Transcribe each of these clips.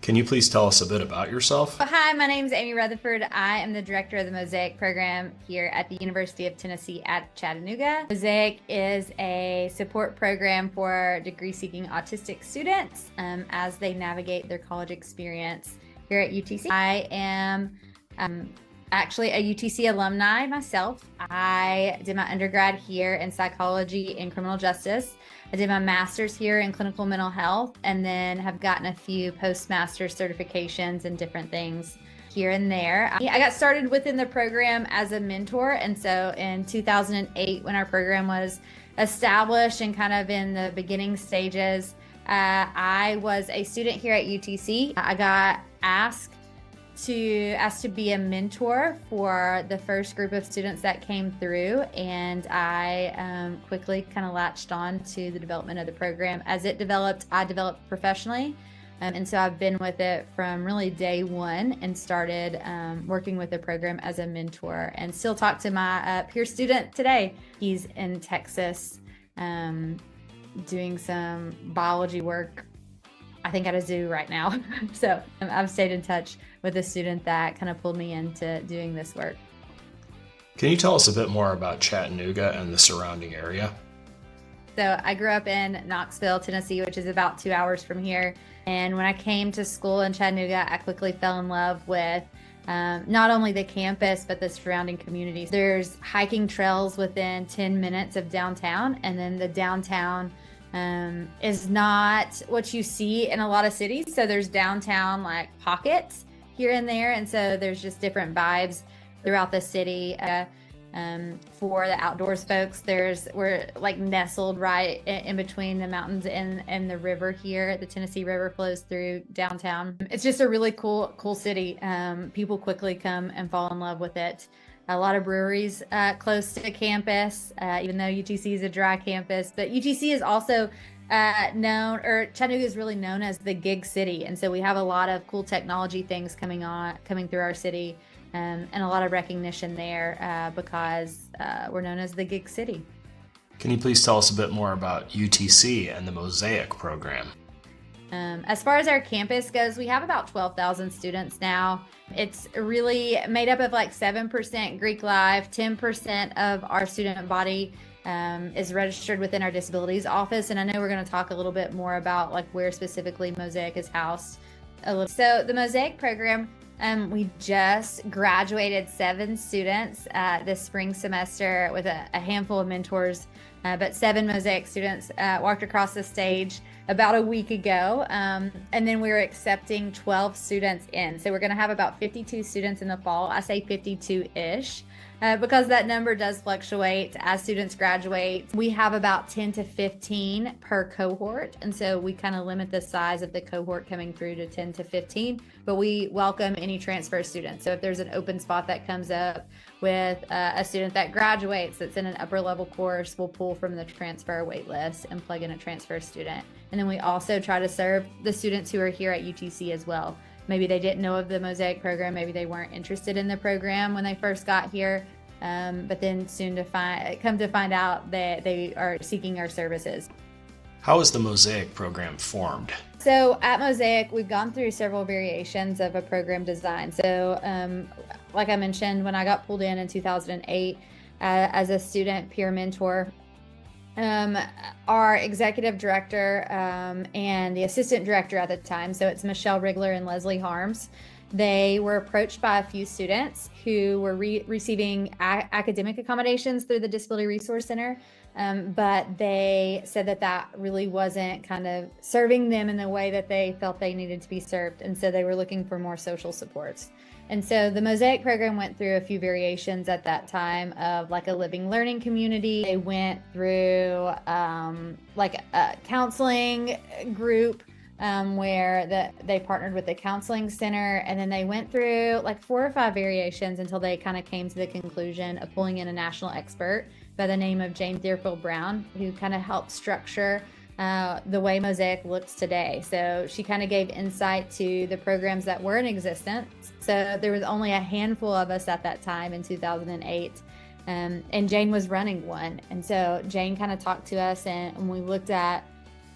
Can you please tell us a bit about yourself? Hi, my name is Amy Rutherford. I am the director of the MOSAIC program here at the University of Tennessee at Chattanooga. MOSAIC is a support program for degree-seeking autistic students as they navigate their college experience here at UTC. I am actually a UTC alumni myself. I did my undergrad here in psychology and criminal justice. I did my master's here in clinical mental health, and then have gotten a few postmaster's certifications and different things here and there. I got started within the program as a mentor, and so in 2008, when our program was established and kind of in the beginning stages, I was a student here at UTC. I got asked to be a mentor for the first group of students that came through, and I quickly kind of latched on to the development of the program. As it developed, I developed professionally, and so I've been with it from really day one and started working with the program as a mentor, and still talk to my peer student today. He's in Texas doing some biology work, I think, at a zoo right now. So I've stayed in touch with a student that kind of pulled me into doing this work. Can you tell us a bit more about Chattanooga and the surrounding area? So I grew up in Knoxville, Tennessee, which is about 2 hours from here. And when I came to school in Chattanooga, I quickly fell in love with not only the campus, but the surrounding communities. There's hiking trails within 10 minutes of downtown, and then the downtown is not what you see in a lot of cities. So there's downtown like pockets here and there, and so there's just different vibes throughout the city. For the outdoors folks, we're like nestled right in between the mountains and the river here. The Tennessee River flows through downtown. It's just a really cool city. People quickly come and fall in love with it. A lot of breweries close to campus, even though UTC is a dry campus. But UTC is also Chattanooga is really known as the gig city. And so we have a lot of cool technology things coming through our city, and a lot of recognition there because we're known as the gig city. Can you please tell us a bit more about UTC and the MOSAIC program? As far as our campus goes, we have about 12,000 students now. It's really made up of like 7% Greek life, 10% of our student body is registered within our disabilities office. And I know we're going to talk a little bit more about like where specifically MOSAIC is housed. So the MOSAIC program, we just graduated 7 students this spring semester with a handful of mentors, but 7 MOSAIC students walked across the stage about a week ago, and then we were accepting 12 students in. So we're going to have about 52 students in the fall. I say 52-ish. Because that number does fluctuate as students graduate. We have about 10 to 15 per cohort, and so we kind of limit the size of the cohort coming through to 10 to 15, but we welcome any transfer students. So if there's an open spot that comes up with a student that graduates that's in an upper level course, we'll pull from the transfer wait list and plug in a transfer student. And then we also try to serve the students who are here at UTC as well. Maybe they didn't know of the MOSAIC program, maybe they weren't interested in the program when they first got here, but then soon come to find out that they are seeking our services. How is the MOSAIC program formed? So at MOSAIC, we've gone through several variations of a program design. So like I mentioned, when I got pulled in 2008 as a student peer mentor, our executive director and the assistant director at the time, so it's Michelle Rigler and Leslie Harms, they were approached by a few students who were receiving academic accommodations through the Disability Resource Center, but they said that really wasn't kind of serving them in the way that they felt they needed to be served, and so they were looking for more social supports. And so the MOSAIC program went through a few variations at that time of like a living learning community. They went through like a counseling group where they partnered with the counseling center, and then they went through like 4 or 5 variations until they kind of came to the conclusion of pulling in a national expert by the name of Jane Deerfield Brown, who kind of helped structure the way MOSAIC looks today. So she kind of gave insight to the programs that were in existence. So there was only a handful of us at that time in 2008. And Jane was running one. And so Jane kind of talked to us, and we looked at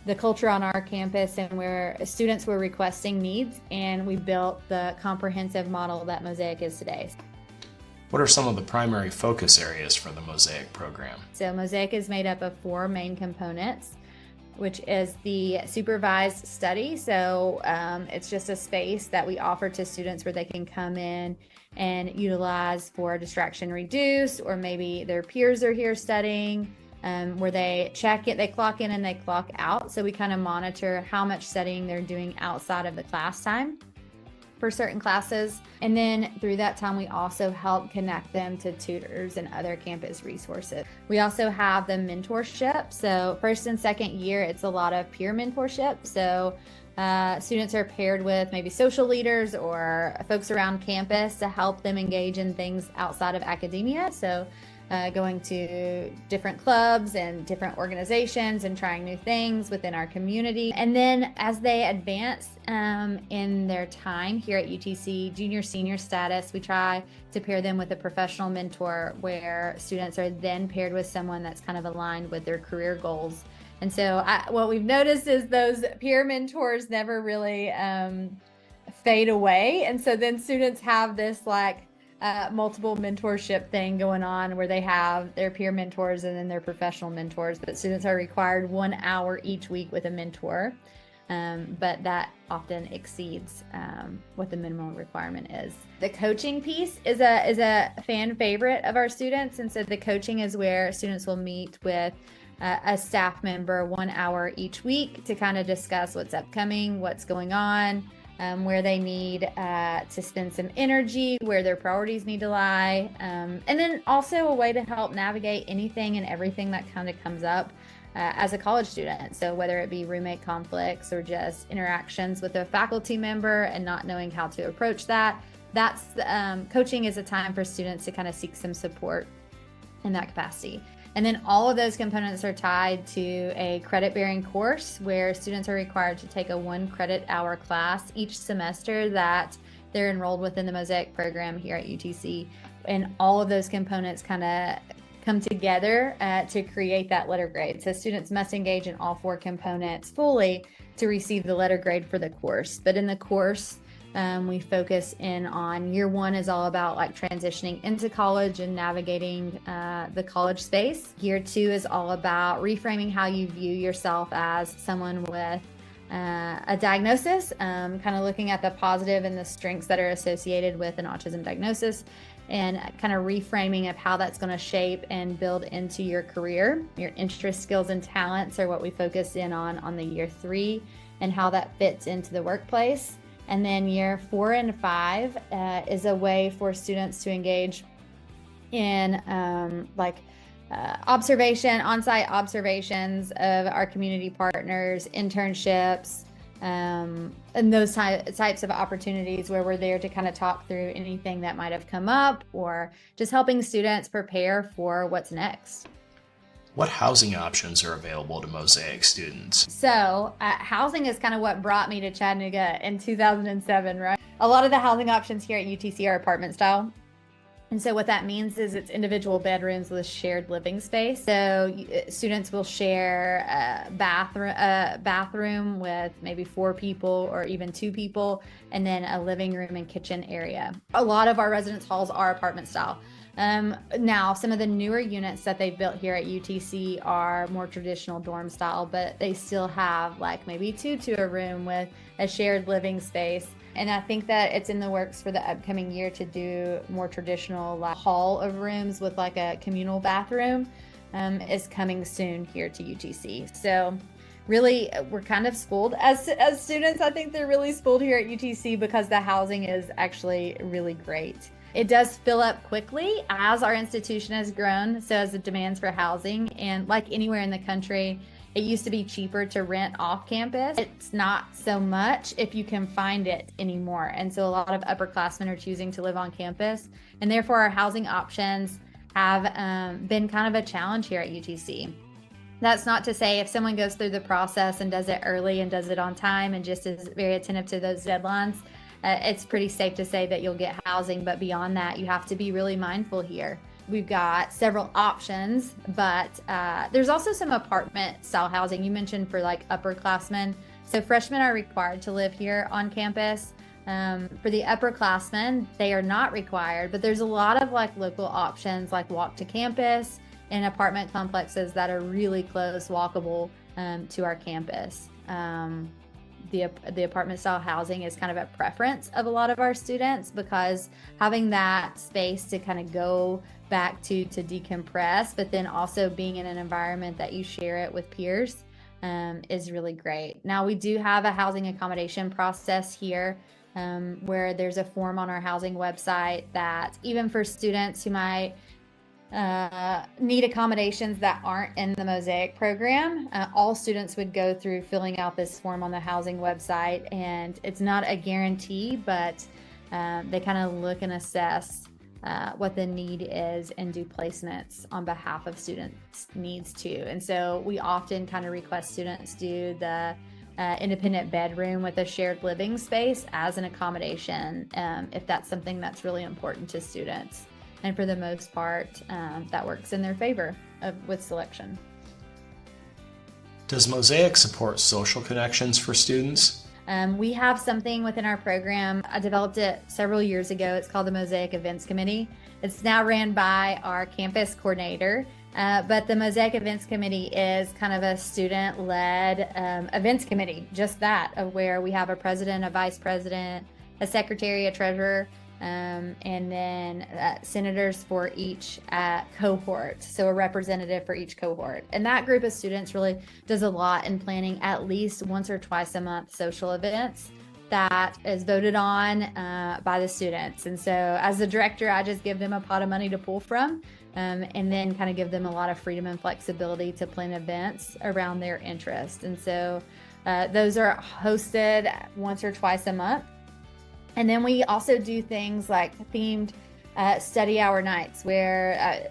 the culture on our campus and where students were requesting needs, and we built the comprehensive model that MOSAIC is today. What are some of the primary focus areas for the MOSAIC program? So MOSAIC is made up of 4 main components, which is the supervised study. So it's just a space that we offer to students where they can come in and utilize for distraction reduce, or maybe their peers are here studying, where they check it, they clock in and they clock out. So we kind of monitor how much studying they're doing outside of the class time for certain classes. And then through that time, we also help connect them to tutors and other campus resources. We also have the mentorship. So first and second year, it's a lot of peer mentorship. So students are paired with maybe social leaders or folks around campus to help them engage in things outside of academia. So going to different clubs and different organizations and trying new things within our community. And then as they advance in their time here at UTC, junior, senior status, we try to pair them with a professional mentor where students are then paired with someone that's kind of aligned with their career goals. And so what we've noticed is those peer mentors never really fade away. And so then students have this multiple mentorship thing going on where they have their peer mentors and then their professional mentors, but students are required 1 hour each week with a mentor. But that often exceeds what the minimum requirement is. The coaching piece is a fan favorite of our students. And so the coaching is where students will meet with a staff member 1 hour each week to kind of discuss what's upcoming, what's going on, where they need to spend some energy, where their priorities need to lie, and then also a way to help navigate anything and everything that kind of comes up as a college student. So whether it be roommate conflicts or just interactions with a faculty member and not knowing how to approach that, that's coaching is a time for students to kind of seek some support in that capacity. And then all of those components are tied to a credit-bearing course where students are required to take a 1 credit hour class each semester that they're enrolled within the MOSAIC program here at UTC. And all of those components kind of come together to create that letter grade. So students must engage in all 4 components fully to receive the letter grade for the course. But in the course, we focus in on year 1 is all about transitioning into college and navigating the college space. Year 2 is all about reframing how you view yourself as someone with a diagnosis, kind of looking at the positive and the strengths that are associated with an autism diagnosis, and kind of reframing of how that's going to shape and build into your career. Your interests, skills, and talents are what we focus in on the year 3 and how that fits into the workplace. And then year 4 and 5 is a way for students to engage in on-site observations of our community partners, internships, and those types of opportunities where we're there to kind of talk through anything that might have come up or just helping students prepare for what's next. What housing options are available to MOSAIC students? So housing is kind of what brought me to Chattanooga in 2007, right? A lot of the housing options here at UTC are apartment style. And so what that means is it's individual bedrooms with shared living space. So students will share a bathroom with maybe 4 people or even 2 people, and then a living room and kitchen area. A lot of our residence halls are apartment style. Now, some of the newer units that they've built here at UTC are more traditional dorm style, but they still have maybe 2 to a room with a shared living space. And I think that it's in the works for the upcoming year to do more traditional hall of rooms with a communal bathroom is coming soon here to UTC. So really, we're kind of spoiled as students. I think they're really spoiled here at UTC because the housing is actually really great. It does fill up quickly as our institution has grown, so as the demands for housing. And like anywhere in the country, it used to be cheaper to rent off campus. It's not so much if you can find it anymore. And so a lot of upperclassmen are choosing to live on campus. And therefore, our housing options have been kind of a challenge here at UTC. That's not to say if someone goes through the process and does it early and does it on time and just is very attentive to those deadlines, it's pretty safe to say that you'll get housing. But beyond that, you have to be really mindful here. we've got several options, but there's also some apartment style housing. You mentioned for like upperclassmen. So freshmen are required to live here on campus. For the upperclassmen, they are not required, but there's a lot of like local options like walk to campus and apartment complexes that are really close, walkable to our campus. The apartment style housing is kind of a preference of a lot of our students because having that space to kind of go back to decompress, but then also being in an environment that you share it with peers is really great. Now we do have a housing accommodation process here where there's a form on our housing website that even for students who might need accommodations that aren't in the MOSAIC program, all students would go through filling out this form on the housing website, and it's not a guarantee, but they kind of look and assess what the need is and do placements on behalf of students' needs too. And so we often kind of request students do the independent bedroom with a shared living space as an accommodation if that's something that's really important to students. And for the most part, that works in their favor with selection. Does MOSAIC support social connections for students? We have something within our program. I developed it several years ago. It's called the MOSAIC Events Committee. It's now ran by our campus coordinator, but the MOSAIC Events Committee is kind of a student-led events committee, just that, of where we have a president, a vice president, a secretary, a treasurer, and then senators for each cohort, so a representative for each cohort. And that group of students really does a lot in planning at least once or twice a month social events that is voted on by the students. And so as the director, I just give them a pot of money to pull from and then kind of give them a lot of freedom and flexibility to plan events around their interest. And so those are hosted once or twice a month. And then we also do things like themed study hour nights where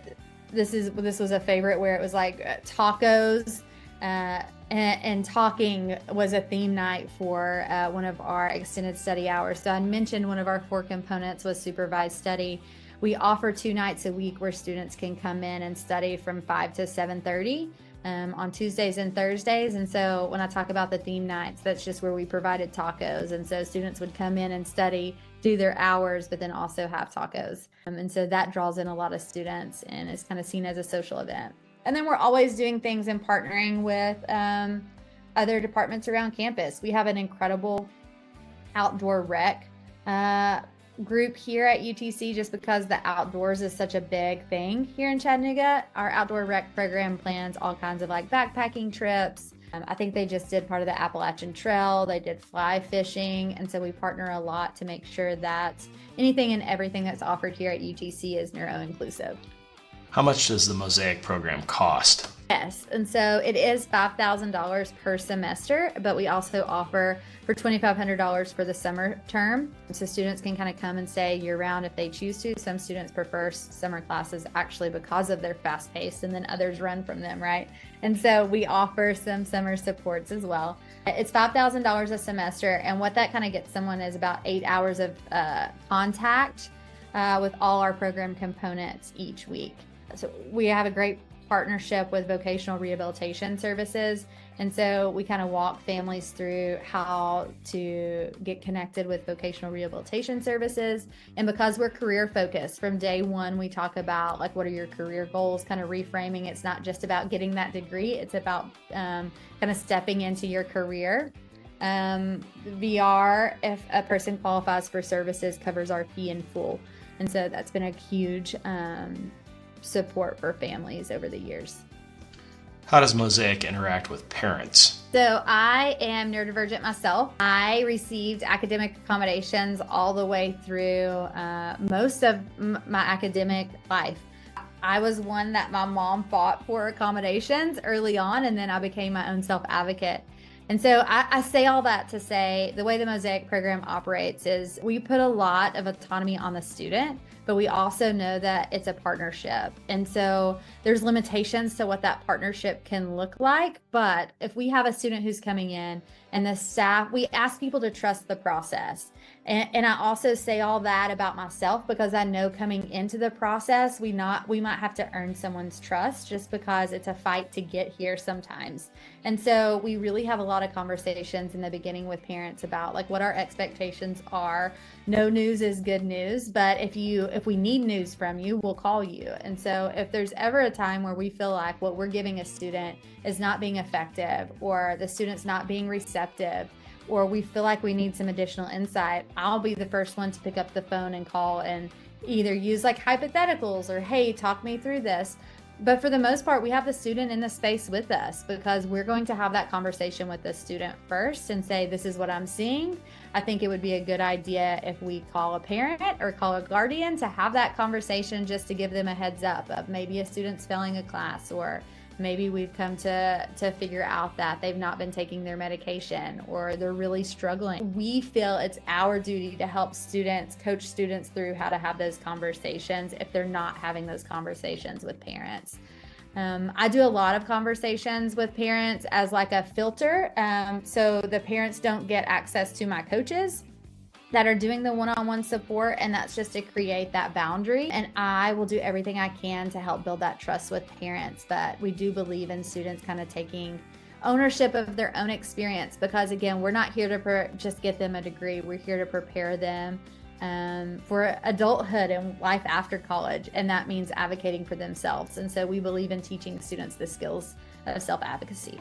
this was a favorite, where it was like tacos and talking was a theme night for one of our extended study hours. So I mentioned one of our 4 components was supervised study. We offer 2 nights a week where students can come in and study from 5 to 7:30. On Tuesdays and Thursdays. And so when I talk about the theme nights, that's just where we provided tacos. And so students would come in and study, do their hours, but then also have tacos. And so that draws in a lot of students and is kind of seen as a social event. And then we're always doing things and partnering with other departments around campus. We have an incredible outdoor rec group here at UTC, just because the outdoors is such a big thing here in Chattanooga. Our outdoor rec program plans all kinds of like backpacking trips. I think they just did part of the Appalachian Trail. They did fly fishing. And so we partner a lot to make sure that anything and everything that's offered here at UTC is neuro-inclusive. How much does the MOSAIC program cost? Yes, and so it is $5,000 per semester, but we also offer for $2,500 for the summer term. So students can kind of come and stay year-round if they choose to. Some students prefer summer classes actually because of their fast pace, and then others run from them, right? And so we offer some summer supports as well. It's $5,000 a semester, and what that kind of gets someone is about 8 hours of contact with all our program components each week. So we have a great partnership with vocational rehabilitation services. And so we kind of walk families through how to get connected with vocational rehabilitation services. And because we're career focused from day one, we talk about like, what are your career goals, kind of reframing. It's not just about getting that degree. It's about kind of stepping into your career. VR, if a person qualifies for services, covers our fee in full. And so that's been a huge support for families over the years. How does MOSAIC interact with parents? So I am neurodivergent myself. I received academic accommodations all the way through most of my academic life. I was one that my mom fought for accommodations early on, and then I became my own self-advocate. And so I say all that to say the way the MOSAIC program operates is we put a lot of autonomy on the student, but we also know that it's a partnership. And so there's limitations to what that partnership can look like. But if we have a student who's coming in and the staff, we ask people to trust the process. And I also say all that about myself because I know coming into the process, we might have to earn someone's trust just because it's a fight to get here sometimes. And so we really have a lot of conversations in the beginning with parents about like what our expectations are. No news is good news, but if we need news from you, we'll call you. And so if there's ever a time where we feel like what we're giving a student is not being effective, or the student's not being receptive, or we feel like we need some additional insight, I'll be the first one to pick up the phone and call and either use like hypotheticals or, hey, talk me through this. But for the most part, we have the student in the space with us because we're going to have that conversation with the student first and say, this is what I'm seeing. I think it would be a good idea if we call a parent or call a guardian to have that conversation just to give them a heads up of maybe a student's failing a class, or maybe we've come to figure out that they've not been taking their medication or they're really struggling. We feel it's our duty to help students, coach students through how to have those conversations if they're not having those conversations with parents. I do a lot of conversations with parents as like a filter, so the parents don't get access to my coaches that are doing the one-on-one support, and that's just to create that boundary. And I will do everything I can to help build that trust with parents. But we do believe in students kind of taking ownership of their own experience, because again, we're not here to just get them a degree. We're here to prepare them for adulthood and life after college, and that means advocating for themselves. And so we believe in teaching students the skills of self-advocacy.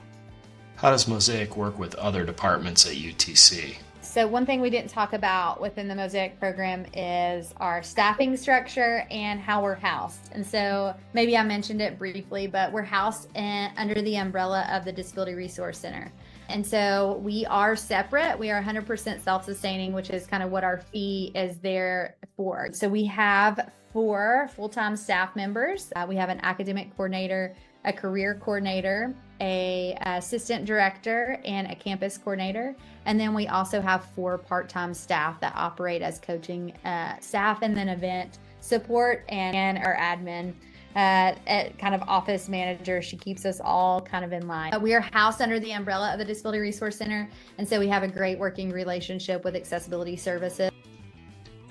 How does MOSAIC work with other departments at UTC? So one thing we didn't talk about within the MOSAIC program is our staffing structure and how we're housed. And so maybe I mentioned it briefly, but we're housed under the umbrella of the Disability Resource Center. And so we are separate. We are 100% self-sustaining, which is kind of what our fee is there for. So we have 4 full-time staff members. We have an academic coordinator, a career coordinator, a assistant director, and a campus coordinator. And then we also have 4 part-time staff that operate as coaching staff, and then event support and our admin kind of office manager. She keeps us all kind of in line. We are housed under the umbrella of the Disability Resource Center, and so we have a great working relationship with accessibility services.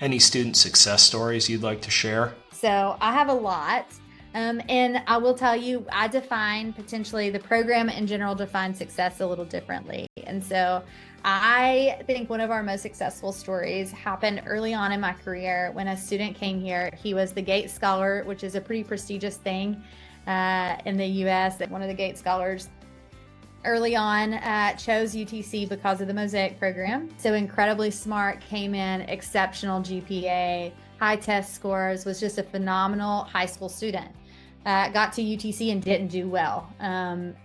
Any student success stories you'd like to share? So I have a lot. And I will tell you, I define potentially the program in general defines success a little differently. And so I think one of our most successful stories happened early on in my career when a student came here. He was the Gates Scholar, which is a pretty prestigious thing in the US. One of the Gates Scholars early on chose UTC because of the MOSAIC program. So incredibly smart, came in, exceptional GPA, high test scores, was just a phenomenal high school student. Got to UTC and didn't do well.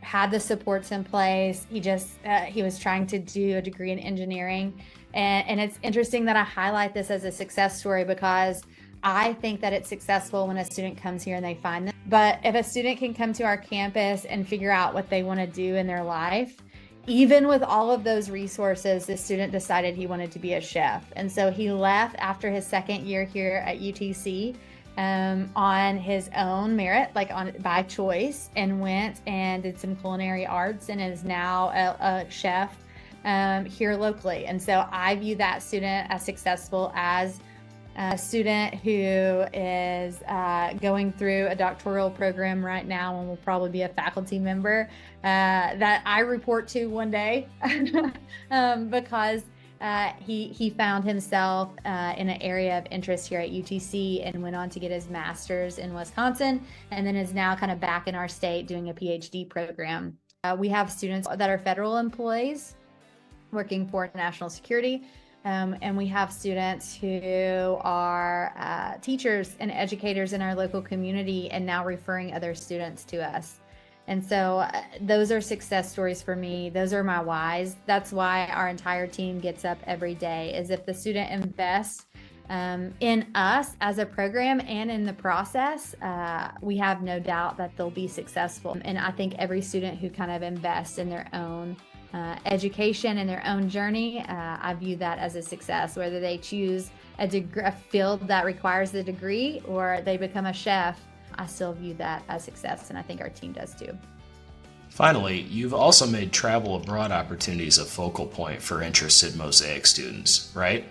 Had the supports in place. He was trying to do a degree in engineering. And it's interesting that I highlight this as a success story because I think that it's successful when a student comes here and they find them. But if a student can come to our campus and figure out what they want to do in their life, even with all of those resources, the student decided he wanted to be a chef. And so he left after his second year here at UTC on his own merit, by choice, and went and did some culinary arts and is now a chef here locally. And so I view that student as successful as a student who is going through a doctoral program right now and will probably be a faculty member that I report to one day because he found himself in an area of interest here at UTC and went on to get his master's in Wisconsin, and then is now kind of back in our state doing a PhD program. We have students that are federal employees working for national security. And we have students who are teachers and educators in our local community and now referring other students to us. And so those are success stories for me. Those are my whys. That's why our entire team gets up every day, is if the student invests in us as a program and in the process, we have no doubt that they'll be successful. And I think every student who kind of invests in their own education and their own journey, I view that as a success. Whether they choose a field that requires the degree or they become a chef, I still view that as success, and I think our team does too. Finally, you've also made travel abroad opportunities a focal point for interested MOSAIC students, right?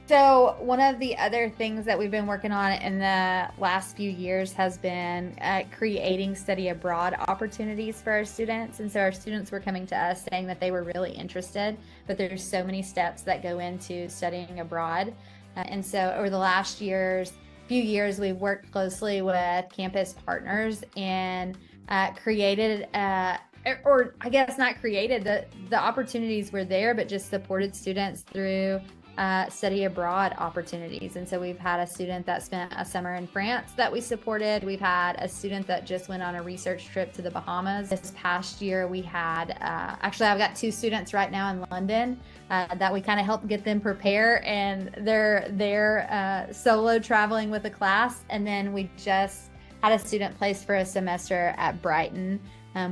So one of the other things that we've been working on in the last few years has been creating study abroad opportunities for our students. And so our students were coming to us saying that they were really interested, but there's so many steps that go into studying abroad. And so over the last few years, we've worked closely with campus partners and created or I guess not created, the opportunities were there, but just supported students through study abroad opportunities. And so we've had a student that spent a summer in France that we supported. We've had a student that just went on a research trip to the Bahamas. This past year we had, actually I've got 2 students right now in London that we kind of helped get them prepare, and they're solo traveling with a class. And then we just had a student placed for a semester at Brighton,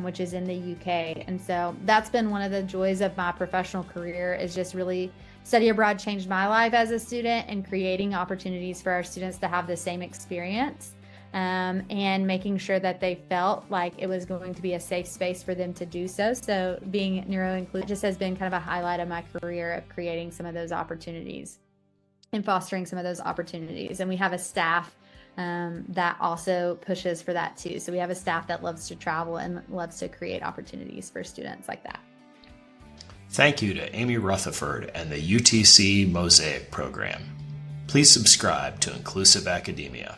which is in the UK. And so that's been one of the joys of my professional career, is just really study abroad changed my life as a student, and creating opportunities for our students to have the same experience, and making sure that they felt like it was going to be a safe space for them to do so. So being neuro-inclusive just has been kind of a highlight of my career, of creating some of those opportunities and fostering some of those opportunities. And we have a staff that also pushes for that too. So we have a staff that loves to travel and loves to create opportunities for students like that. Thank you to Amy Rutherford and the UTC MOSAIC program. Please subscribe to Inclusive Academia.